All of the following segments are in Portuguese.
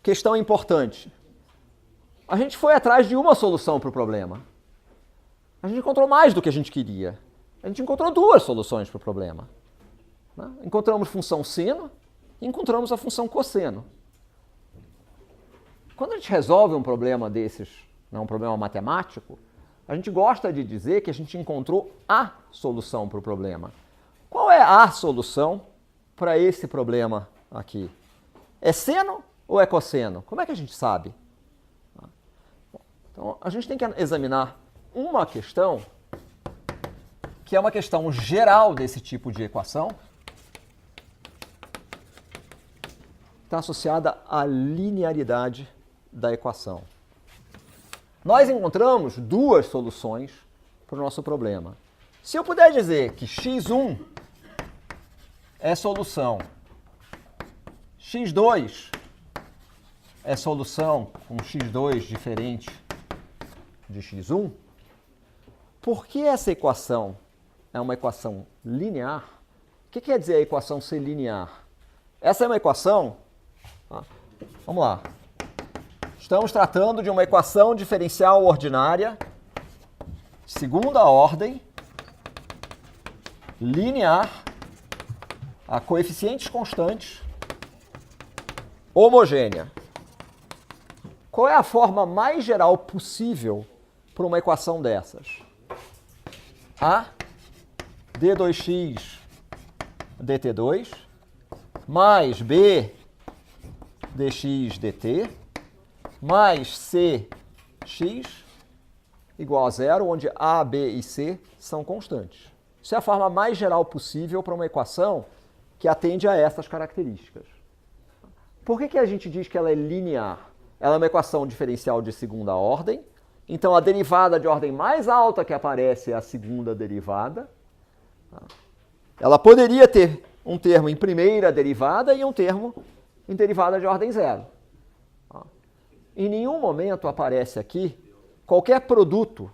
questão importante. A gente foi atrás de uma solução para o problema. A gente encontrou mais do que a gente queria. A gente encontrou duas soluções para o problema. Né? Encontramos função seno e encontramos a função cosseno. Quando a gente resolve um problema desses, né, um problema matemático, a gente gosta de dizer que a gente encontrou a solução para o problema. Qual é a solução para esse problema aqui? É seno ou é cosseno? Como é que a gente sabe? Então, a gente tem que examinar uma questão que é uma questão geral desse tipo de equação, está associada à linearidade da equação. Nós encontramos duas soluções para o nosso problema. Se eu puder dizer que x1 é solução, x2 é solução com x2 diferente de x1, por que essa equação é uma equação linear? O que quer dizer a equação ser linear? Essa é uma equação... Vamos lá. Estamos tratando de uma equação diferencial ordinária, segunda ordem, linear, a coeficientes constantes, homogênea. Qual é a forma mais geral possível para uma equação dessas? A d2x dt2 mais b dx dt mais cx igual a zero, onde a, b e c são constantes. Isso é a forma mais geral possível para uma equação que atende a essas características. Por que a gente diz que ela é linear? Ela é uma equação diferencial de segunda ordem, então a derivada de ordem mais alta que aparece é a segunda derivada. Ela poderia ter um termo em primeira derivada e um termo em derivada de ordem zero. Em nenhum momento aparece aqui qualquer produto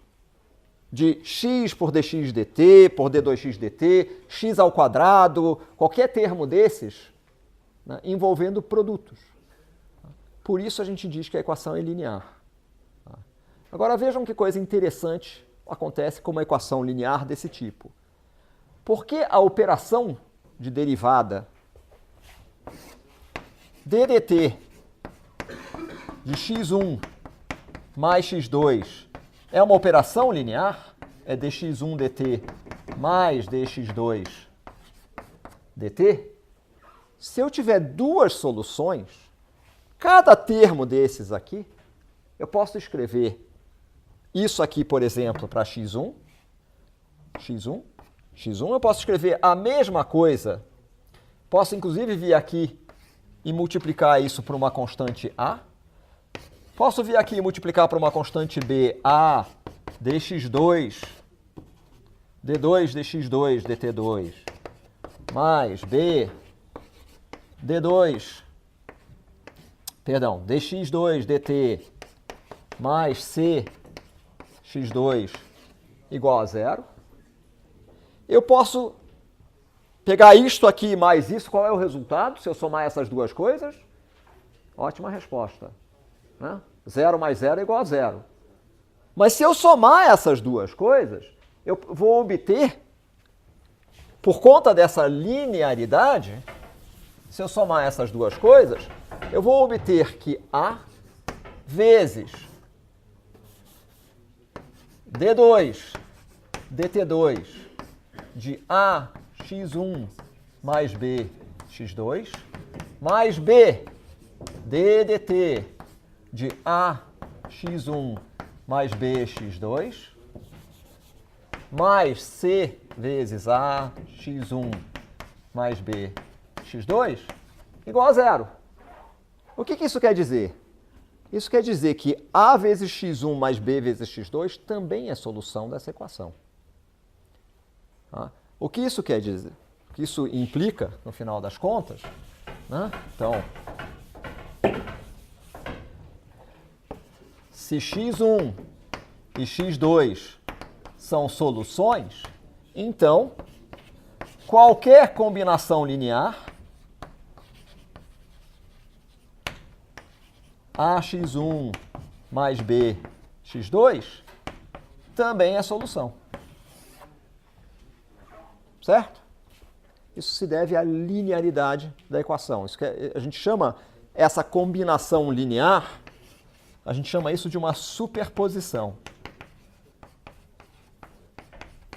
de x por dx dt, por d2x dt, x ao quadrado, qualquer termo desses, né, envolvendo produtos. Por isso a gente diz que a equação é linear. Agora vejam que coisa interessante acontece com uma equação linear desse tipo. Por que a operação de derivada ddt de x1 mais x2 é uma operação linear? É dx1 dt mais dx2 dt? Se eu tiver duas soluções, cada termo desses aqui, eu posso escrever isso aqui, por exemplo, para x1, eu posso escrever a mesma coisa, posso inclusive vir aqui e multiplicar isso por uma constante a, posso vir aqui e multiplicar por uma constante b, a dx2, d2 dx2 dt2, mais b d2, perdão, dx2 dt mais c x2 igual a zero. Eu posso pegar isto aqui mais isso, qual é o resultado se eu somar essas duas coisas? Ótima resposta. Né? 0 mais 0 é igual a zero. Mas se eu somar essas duas coisas, eu vou obter, por conta dessa linearidade, se eu somar essas duas coisas, eu vou obter que A vezes D2 dt2 de A x1 mais B x2 mais B ddt de A x1 mais B x2 mais C vezes A x1 mais B x2 igual a zero. O que isso quer dizer? Isso quer dizer que A vezes x1 mais B vezes x2 também é solução dessa equação. Tá? O que isso quer dizer? O que isso implica, no final das contas? Né? Então, se x1 e x2 são soluções, então, qualquer combinação linear ax1 mais bx2 também é solução. Certo? Isso se deve à linearidade da equação. Isso que a gente chama essa combinação linear, a gente chama isso de uma superposição.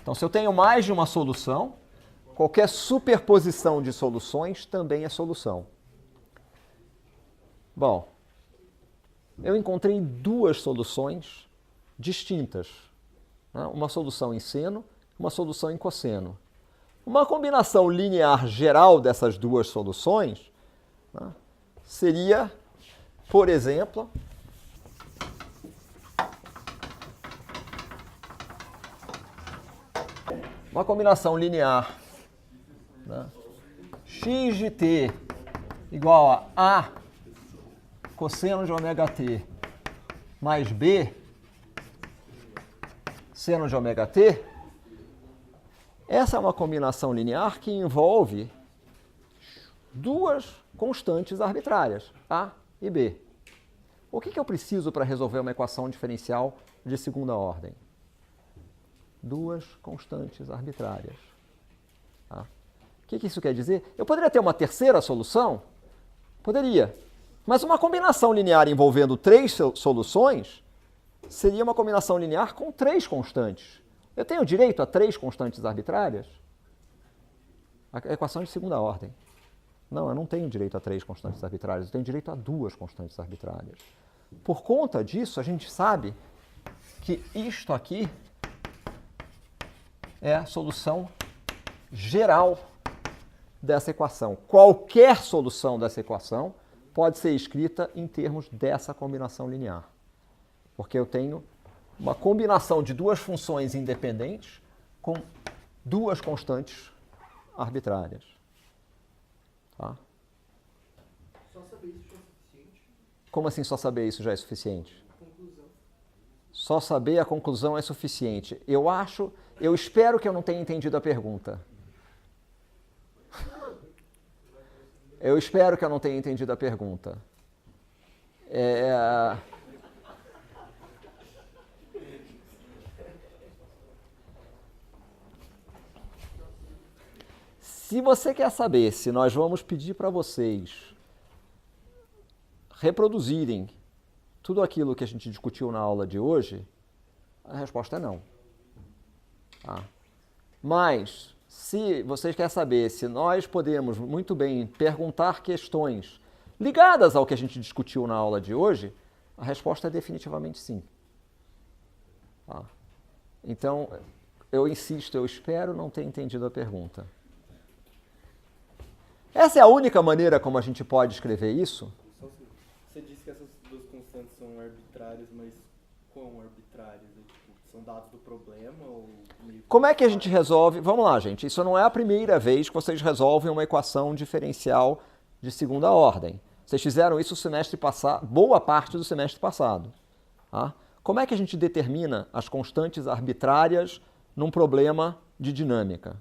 Então, se eu tenho mais de uma solução, qualquer superposição de soluções também é solução. Bom, eu encontrei duas soluções distintas, né? Uma solução em seno, uma solução em cosseno. Uma combinação linear geral dessas duas soluções, né, seria, por exemplo, uma combinação linear, né, x de t igual a cosseno de ômega t mais b seno de ômega t. Essa é uma combinação linear que envolve duas constantes arbitrárias, a e b. O que eu preciso para resolver uma equação diferencial de segunda ordem? Duas constantes arbitrárias. Tá? O que isso quer dizer? Eu poderia ter uma terceira solução? Poderia. Mas uma combinação linear envolvendo três soluções seria uma combinação linear com três constantes. Eu tenho direito a três constantes arbitrárias? A equação de segunda ordem. Não, eu não tenho direito a três constantes arbitrárias, eu tenho direito a duas constantes arbitrárias. Por conta disso, a gente sabe que isto aqui é a solução geral dessa equação. Qualquer solução dessa equação pode ser escrita em termos dessa combinação linear. Porque eu tenho uma combinação de duas funções independentes com duas constantes arbitrárias. Tá? Só saber isso já é suficiente? Como assim só saber isso já é suficiente? A conclusão. Só saber a conclusão é suficiente. Eu espero que eu não tenha entendido a pergunta. Eu espero que eu não tenha entendido a pergunta. Se você quer saber se nós vamos pedir para vocês reproduzirem tudo aquilo que a gente discutiu na aula de hoje, a resposta é não. Tá? Mas, se vocês querem saber se nós podemos muito bem perguntar questões ligadas ao que a gente discutiu na aula de hoje, a resposta é definitivamente sim. Tá? Então, eu insisto, eu espero não ter entendido a pergunta. Essa é a única maneira como a gente pode escrever isso? Você disse que essas duas constantes são arbitrárias, mas quão arbitrárias? São dados do problema? Ou... Como é que a gente resolve? Vamos lá, gente. Isso não é a primeira vez que vocês resolvem uma equação diferencial de segunda ordem. Vocês fizeram isso o semestre passado, boa parte do semestre passado. Tá? Como é que a gente determina as constantes arbitrárias num problema de dinâmica?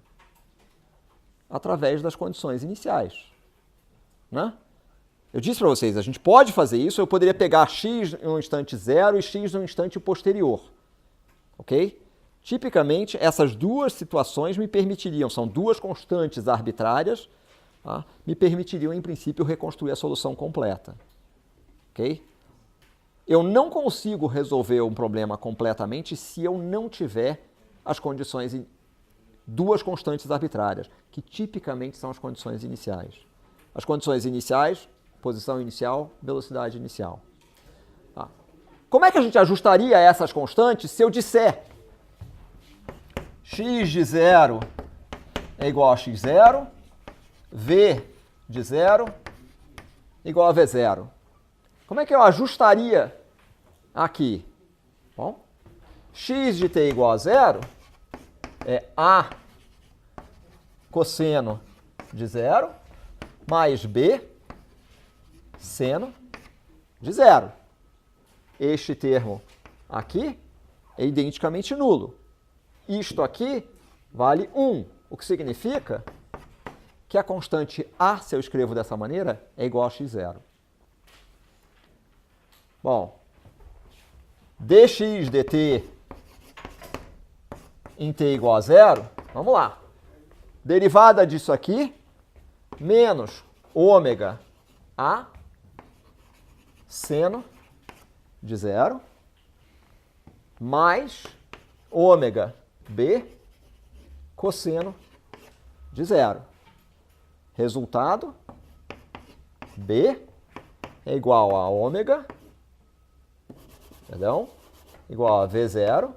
Através das condições iniciais. Né? Eu disse para vocês, a gente pode fazer isso, eu poderia pegar x no instante zero e x no instante posterior. Ok? Tipicamente, essas duas situações me permitiriam, são duas constantes arbitrárias, tá? Me permitiriam, em princípio, reconstruir a solução completa. Ok? Eu não consigo resolver um problema completamente se eu não tiver as condições duas constantes arbitrárias, que tipicamente são as condições iniciais. As condições iniciais, posição inicial, velocidade inicial. Tá. Como é que a gente ajustaria essas constantes se eu disser x de 0 é igual a x0, v de 0 igual a v0? Como é que eu ajustaria aqui? Bom, x de t igual a 0 é a cosseno de 0 mais b seno de 0. Este termo aqui é identicamente nulo. Isto aqui vale 1, o que significa que a constante a, se eu escrevo dessa maneira, é igual a x0. Bom, dx dt em t igual a zero, vamos lá. Derivada disso aqui, menos ômega a seno de zero, mais ômega b cosseno de zero. Resultado, b é igual a ômega, igual a v0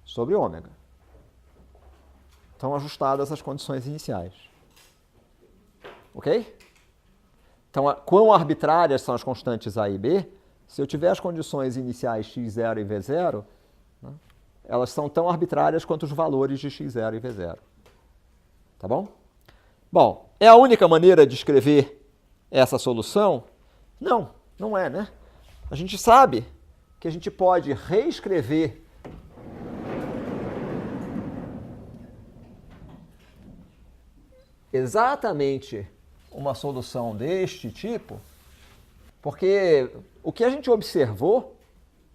sobre ômega. Estão ajustadas as condições iniciais. Ok? Então, quão arbitrárias são as constantes A e B? Se eu tiver as condições iniciais x0 e v0, né, elas são tão arbitrárias quanto os valores de x0 e v0. Tá bom? Bom, é a única maneira de escrever essa solução? Não, não é, né? A gente sabe que a gente pode reescrever exatamente uma solução deste tipo, porque o que a gente observou,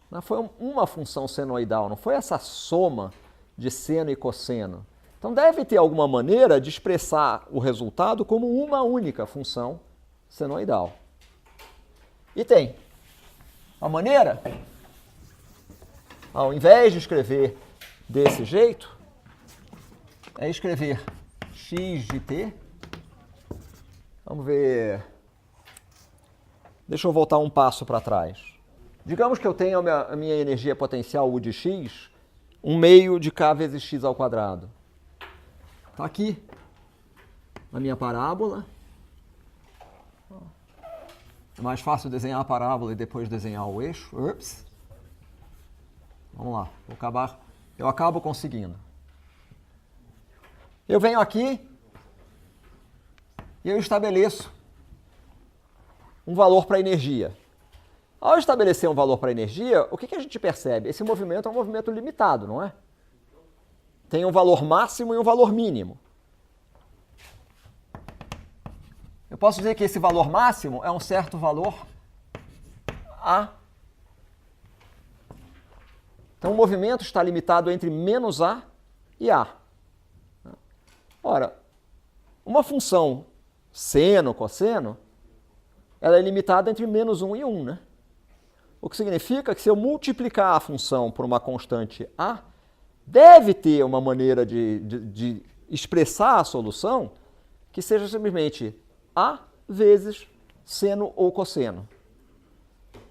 né, foi uma função senoidal, não foi essa soma de seno e cosseno. Então deve ter alguma maneira de expressar o resultado como uma única função senoidal. E tem. A maneira, ao invés de escrever desse jeito, é escrever x de t. Vamos ver. Deixa eu voltar um passo para trás. Digamos que eu tenho a minha energia potencial U de x, 1/2 de k vezes x ao quadrado. Está aqui na minha parábola. É mais fácil desenhar a parábola e depois desenhar o eixo. Ups. Vamos lá. Eu acabo conseguindo. Eu venho aqui e eu estabeleço um valor para a energia. Ao estabelecer um valor para a energia, o que a gente percebe? Esse movimento é um movimento limitado, não é? Tem um valor máximo e um valor mínimo. Eu posso dizer que esse valor máximo é um certo valor A. Então o movimento está limitado entre menos A e A. Ora, uma função seno, cosseno, ela é limitada entre menos 1 e 1, né? O que significa que se eu multiplicar a função por uma constante A, deve ter uma maneira de expressar a solução que seja simplesmente A vezes seno ou cosseno.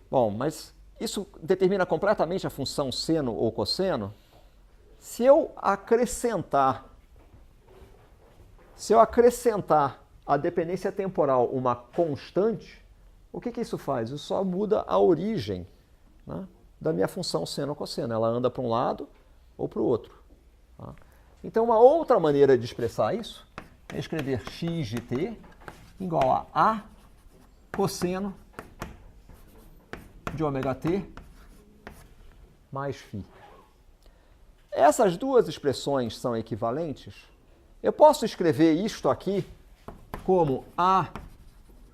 Bom, mas isso determina completamente a função seno ou cosseno? Se eu acrescentar à dependência temporal uma constante, o que isso faz? Isso só muda a origem, né, da minha função seno ou cosseno. Ela anda para um lado ou para o outro. Tá? Então, uma outra maneira de expressar isso é escrever x de t igual a A cosseno de ômega t mais φ. Essas duas expressões são equivalentes. Eu posso escrever isto aqui como A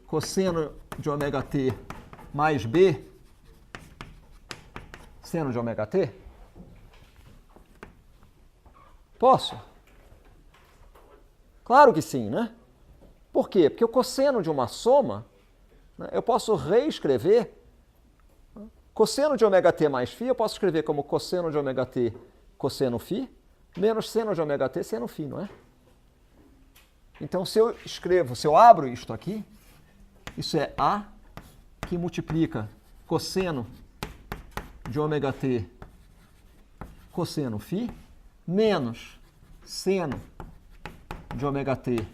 cosseno de ômega t mais B seno de ômega t? Posso? Claro que sim, né? Por quê? Porque o cosseno de uma soma, né, eu posso reescrever. Cosseno de ômega t mais φ, eu posso escrever como cosseno de ômega t cosseno φ, menos seno de ômega t seno φ, não é? Então, se eu abro isto aqui, isso é A que multiplica cosseno de ômega t cosseno φ, menos seno de ômega t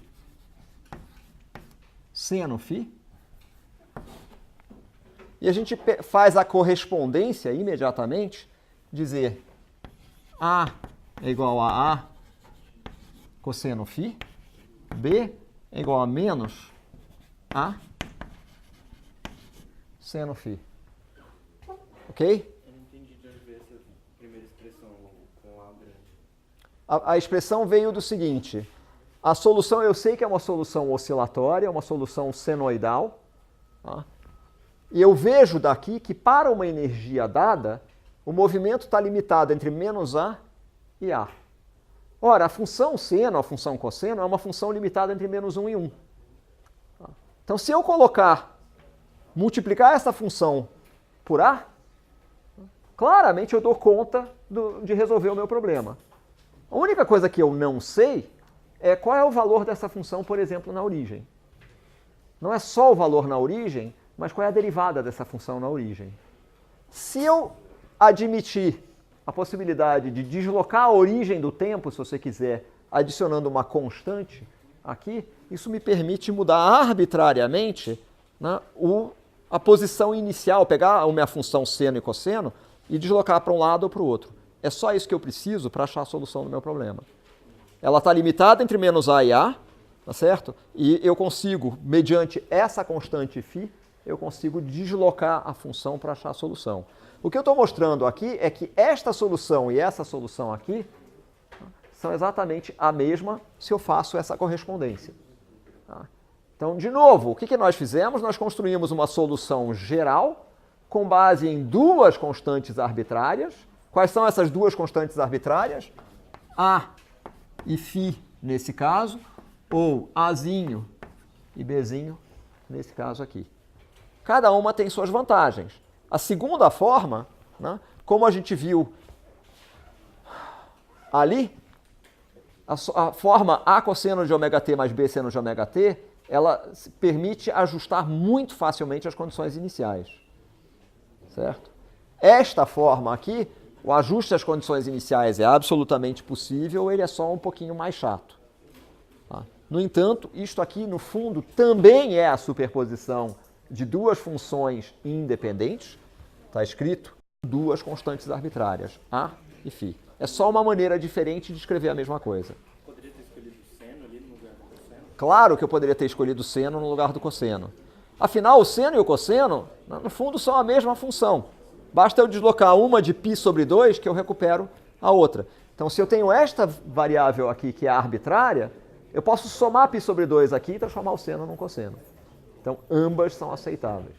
seno φ. E a gente faz a correspondência imediatamente, dizer A é igual a A cosseno φ, B é igual a menos A seno φ. Ok? Eu não entendi de onde veio essa primeira expressão com A grande. A expressão veio do seguinte: a solução, eu sei que é uma solução oscilatória, uma solução senoidal. Tá? E eu vejo daqui que para uma energia dada, o movimento está limitado entre menos A e A. Ora, a função seno, a função cosseno, é uma função limitada entre menos 1 e 1. Então, se eu multiplicar essa função por A, claramente eu dou conta de resolver o meu problema. A única coisa que eu não sei é qual é o valor dessa função, por exemplo, na origem. Não é só o valor na origem, mas qual é a derivada dessa função na origem. Se eu admitir a possibilidade de deslocar a origem do tempo, se você quiser, adicionando uma constante aqui, isso me permite mudar arbitrariamente, né, a posição inicial, pegar a minha função seno e cosseno e deslocar para um lado ou para o outro. É só isso que eu preciso para achar a solução do meu problema. Ela está limitada entre menos A e A, tá certo? E eu consigo, mediante essa constante φ, eu consigo deslocar a função para achar a solução. O que eu estou mostrando aqui é que esta solução e essa solução aqui são exatamente a mesma se eu faço essa correspondência. Tá? Então, de novo, o que nós fizemos? Nós construímos uma solução geral com base em duas constantes arbitrárias. Quais são essas duas constantes arbitrárias? A e φ nesse caso, ou Azinho e Bzinho nesse caso aqui. Cada uma tem suas vantagens. A segunda forma, né, como a gente viu ali, a forma A cosseno de ômega-t mais B seno de ômega-t, ela permite ajustar muito facilmente as condições iniciais. Certo? Esta forma aqui, o ajuste às condições iniciais é absolutamente possível, ele é só um pouquinho mais chato. Tá? No entanto, isto aqui, no fundo, também é a superposição de duas funções independentes. Está escrito duas constantes arbitrárias, A e φ. É só uma maneira diferente de escrever a mesma coisa. Poderia ter escolhido o seno ali no lugar do cosseno? Claro que eu poderia ter escolhido o seno no lugar do cosseno. Afinal, o seno e o cosseno, no fundo, são a mesma função. Basta eu deslocar uma de π sobre 2 que eu recupero a outra. Então, se eu tenho esta variável aqui, que é arbitrária, eu posso somar π sobre 2 aqui e transformar o seno num cosseno. Então, ambas são aceitáveis.